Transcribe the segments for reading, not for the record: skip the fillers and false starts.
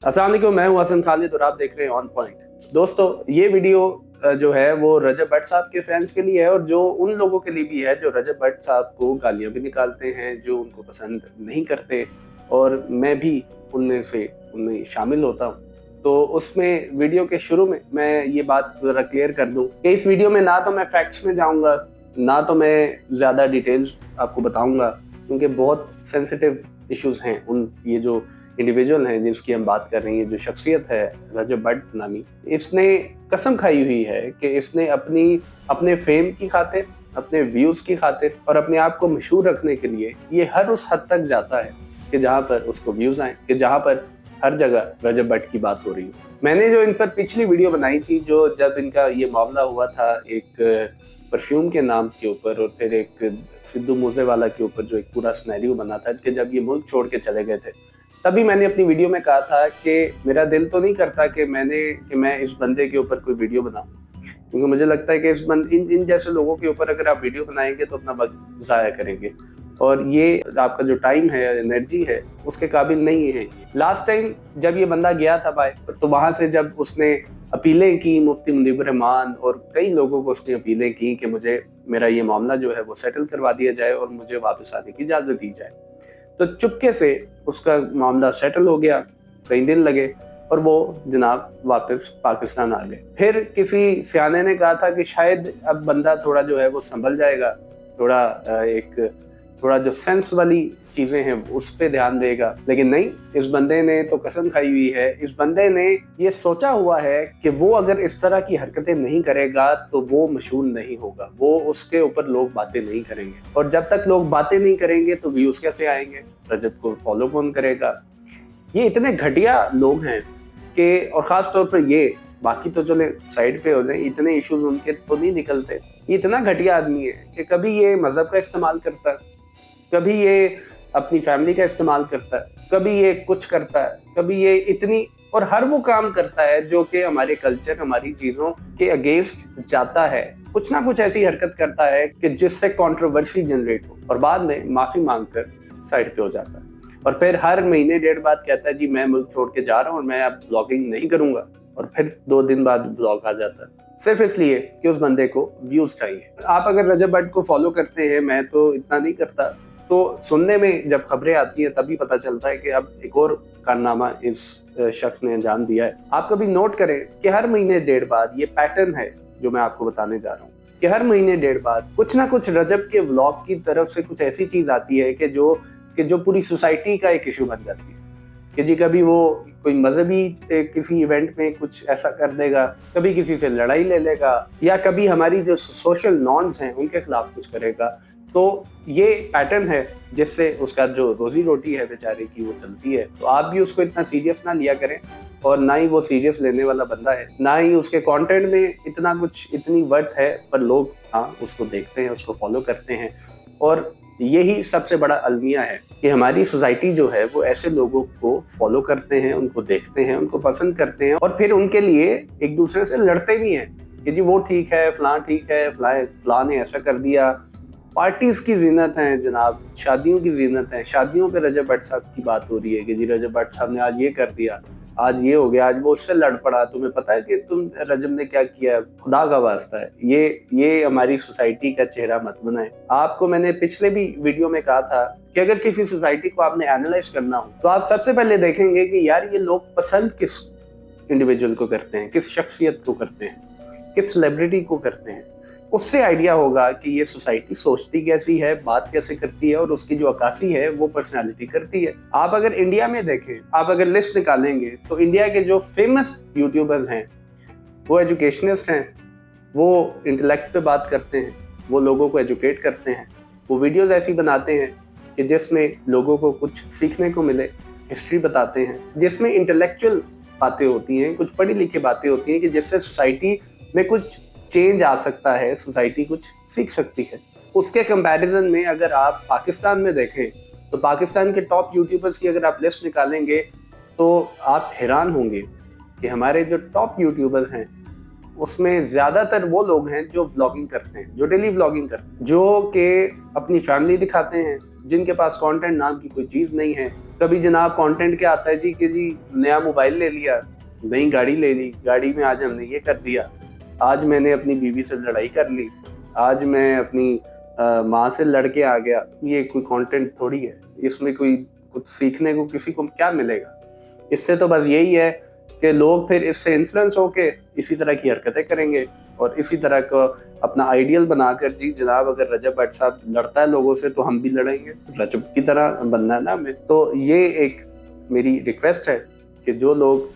अस्सलाम वालेकुम, मैं हूं हसन खालिद और आप देख रहे हैं ऑन पॉइंट। दोस्तों, ये वीडियो जो है वो रजब भट्ट साहब के फैंस के लिए है और जो उन लोगों के लिए भी है जो रजब भट्ट साहब को गालियां भी निकालते हैं, जो उनको पसंद नहीं करते, और मैं भी उनमें शामिल होता हूं। तो उसमें वीडियो के शुरू में मैं ये बात ज़रा क्लियर कर दूं कि इस वीडियो में ना तो मैं फैक्ट्स में जाऊंगा, ना तो मैं ज़्यादा डिटेल्स आपको बताऊंगा, क्योंकि बहुत सेंसिटिव इश्यूज हैं। ये जो इंडिविजुअल हैं जिसकी हम बात कर रहे हैं, जो शख्सियत है रजब भट्ट नामी, इसने कसम खाई हुई है कि इसने अपने फेम की खातिर, अपने व्यूज़ की खातिर और अपने आप को मशहूर रखने के लिए ये हर उस हद तक जाता है कि जहाँ पर उसको व्यूज़ आए, कि जहाँ पर हर जगह रजब भट्ट की बात हो रही है। मैंने जो इन पर पिछली वीडियो बनाई थी, जो जब इनका ये मामला हुआ था एक परफ्यूम के नाम के ऊपर और फिर एक सिद्धू मूसेवाला के ऊपर, जो एक पूरा सिनेरियो बना था कि जब ये मुल्क छोड़ के चले गए थे, तभी मैंने अपनी वीडियो में कहा था कि मेरा दिल तो नहीं करता कि मैं इस बंदे के ऊपर कोई वीडियो बनाऊं, क्योंकि मुझे लगता है कि इन जैसे लोगों के ऊपर अगर आप वीडियो बनाएंगे तो अपना वक्त ज़ाया करेंगे, और ये आपका जो टाइम है, एनर्जी है, उसके काबिल नहीं है। लास्ट टाइम जब ये बंदा गया था भाई, तो वहाँ से जब उसने अपीलें की, मुफ्ती मुनीब रहमान और कई लोगों को उसने अपीलें की कि मेरा ये मामला जो है वो सेटल करवा दिया जाए और मुझे वापस आने की इजाज़त दी जाए, तो चुपके से उसका मामला सेटल हो गया। कई दिन लगे और वो जनाब वापस पाकिस्तान आ गए। फिर किसी सियाने ने कहा था कि शायद अब बंदा थोड़ा जो है वो संभल जाएगा, थोड़ा जो सेंस वाली चीज़ें हैं उस पर ध्यान देगा, लेकिन नहीं, इस बंदे ने तो कसम खाई हुई है। इस बंदे ने ये सोचा हुआ है कि वो अगर इस तरह की हरकतें नहीं करेगा तो वो मशहूर नहीं होगा, वो उसके ऊपर लोग बातें नहीं करेंगे, और जब तक लोग बातें नहीं करेंगे तो व्यूज़ कैसे आएंगे, रजत को फॉलो कौन करेगा। ये इतने घटिया लोग हैं कि, और ख़ास तौर पर ये, बाकी तो चले साइड पे हो जाए, इतने इश्यूज उनके तो नहीं निकलते। ये इतना घटिया आदमी है कि कभी ये मज़हब का इस्तेमाल करता है, कभी ये अपनी फैमिली का इस्तेमाल करता है, कभी ये कुछ करता है, कभी ये और हर वो काम करता है जो कि हमारे कल्चर, हमारी चीज़ों के अगेंस्ट जाता है। कुछ ना कुछ ऐसी हरकत करता है कि जिससे कंट्रोवर्सी जनरेट हो, और बाद में माफ़ी मांगकर साइड पे हो जाता है, और फिर हर महीने डेढ़ बाद कहता है जी मैं मुल्क छोड़ के जा रहा हूँ और मैं अब व्लॉगिंग नहीं करूँगा, और फिर 2 दिन बाद व्लॉग आ जाता है, सिर्फ इसलिए कि उस बंदे को व्यूज़ चाहिए। आप अगर रजब भट्ट को फॉलो करते हैं, मैं तो इतना नहीं करता, तो सुनने में जब खबरें आती हैं तभी पता चलता है कि अब एक और कारनामा इस शख्स ने अंजाम दिया है। आप कभी नोट करें कि हर महीने डेढ़ बाद, ये पैटर्न है जो मैं आपको बताने जा रहा हूँ, कि हर महीने डेढ़ बाद कुछ ना कुछ रजब के व्लॉग की तरफ से कुछ ऐसी चीज़ आती है कि जो पूरी सोसाइटी का एक इशू बन जाती है। कि जी कभी वो कोई मजहबी किसी इवेंट में कुछ ऐसा कर देगा, कभी किसी से लड़ाई ले लेगा, या कभी हमारी जो सोशल नॉर्म्स हैं उनके खिलाफ कुछ करेगा। तो ये पैटर्न है जिससे उसका जो रोजी रोटी है बेचारे की वो चलती है। तो आप भी उसको इतना सीरियस ना लिया करें, और ना ही वो सीरियस लेने वाला बंदा है, ना ही उसके कंटेंट में इतनी वर्थ है, पर लोग हाँ उसको देखते हैं, उसको फॉलो करते हैं। और यही सबसे बड़ा अलमिया है कि हमारी सोसाइटी जो है वो ऐसे लोगों को फॉलो करते हैं, उनको देखते हैं, उनको पसंद करते हैं, और फिर उनके लिए एक दूसरे से लड़ते भी हैं कि जी वो ठीक है, फलां ठीक है, फलां ने ऐसा कर दिया। पार्टीज की जीनत है जनाब, शादियों की जीनत है। शादियों पे रजब भट्ट साहब की बात हो रही है कि जी रजब भट्ट साहब ने आज ये कर दिया, आज ये हो गया, आज वो उससे लड़ पड़ा, तुम्हें पता है कि तुम रजब ने क्या किया। खुदा का वास्ता है, ये हमारी सोसाइटी का चेहरा मत बनाए। आपको मैंने पिछले भी वीडियो में कहा था कि अगर किसी सोसाइटी को आपने एनालाइज करना हो तो आप सबसे पहले देखेंगे कि यार ये लोग पसंद किस इंडिविजुअल को करते हैं, किस शख्सियत को करते हैं, किस सेलिब्रिटी को करते हैं। उससे आइडिया होगा कि ये सोसाइटी सोचती कैसी है, बात कैसे करती है, और उसकी जो अक्कासी है वो पर्सनालिटी करती है। आप अगर इंडिया में देखें, आप अगर लिस्ट निकालेंगे तो इंडिया के जो फेमस यूट्यूबर्स हैं वो एजुकेशनिस्ट हैं, वो इंटेलेक्ट पे बात करते हैं, वो लोगों को एजुकेट करते हैं, वो वीडियोज़ ऐसी बनाते हैं कि जिसमें लोगों को कुछ सीखने को मिले, हिस्ट्री बताते हैं, जिसमें इंटेलेक्चुअल बातें होती हैं, कुछ पढ़ी लिखी बातें होती हैं कि जिससे सोसाइटी में कुछ चेंज आ सकता है, सोसाइटी कुछ सीख सकती है। उसके कंपैरिजन में अगर आप पाकिस्तान में देखें तो पाकिस्तान के टॉप यूट्यूबर्स की अगर आप लिस्ट निकालेंगे तो आप हैरान होंगे कि हमारे जो टॉप यूट्यूबर्स हैं उसमें ज़्यादातर वो लोग हैं जो व्लॉगिंग करते हैं, जो डेली व्लॉगिंग करते हैं, जो कि अपनी फैमिली दिखाते हैं, जिनके पास कंटेंट नाम की कोई चीज़ नहीं है, कभी जनाब कंटेंट क्या आता है जी कि जी नया मोबाइल ले लिया, नई गाड़ी ले ली, गाड़ी में आज हमने ये कर दिया, आज मैंने अपनी बीवी से लड़ाई कर ली, आज मैं अपनी माँ से लड़ के आ गया। ये कोई कंटेंट थोड़ी है, इसमें कोई कुछ सीखने को किसी को क्या मिलेगा। इससे तो बस यही है कि लोग फिर इससे इन्फ्लुएंस होके इसी तरह की हरकतें करेंगे और इसी तरह का अपना आइडियल बनाकर जी जनाब अगर रजब भट्ट साहब लड़ता है लोगों से तो हम भी लड़ेंगे, रजब की तरह बनना है ना हमें। तो ये एक मेरी रिक्वेस्ट है कि जो लोग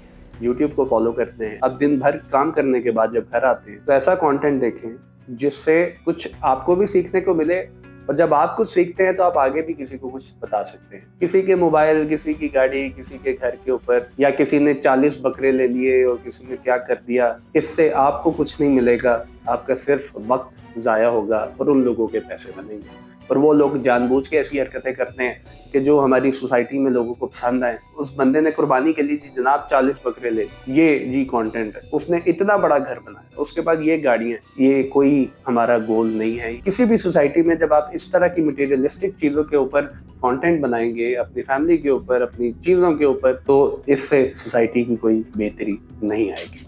YouTube को फॉलो करते हैं, अब दिन भर काम करने के बाद जब घर आते हैं तो ऐसा कंटेंट देखें जिससे कुछ आपको भी सीखने को मिले, और जब आप कुछ सीखते हैं तो आप आगे भी किसी को कुछ बता सकते हैं। किसी के मोबाइल, किसी की गाड़ी, किसी के घर के ऊपर, या किसी ने 40 बकरे ले लिए और किसी ने क्या कर दिया, इससे आपको कुछ नहीं मिलेगा, आपका सिर्फ वक्त ज़ाया होगा और उन लोगों के पैसे बनेंगे। और वो लोग जानबूझ के ऐसी हरकतें करते हैं कि जो हमारी सोसाइटी में लोगों को पसंद आए। उस बंदे ने कुर्बानी के लिए जी जनाब 40 बकरे ले, ये जी कंटेंट है, उसने इतना बड़ा घर बनाया, उसके बाद ये गाड़ियां, ये कोई हमारा गोल नहीं है। किसी भी सोसाइटी में जब आप इस तरह की मटेरियलिस्टिक चीज़ों के ऊपर कंटेंट बनाएंगे, अपनी फैमिली के ऊपर, अपनी चीज़ों के ऊपर, तो इससे सोसाइटी की कोई बेहतरी नहीं आएगी।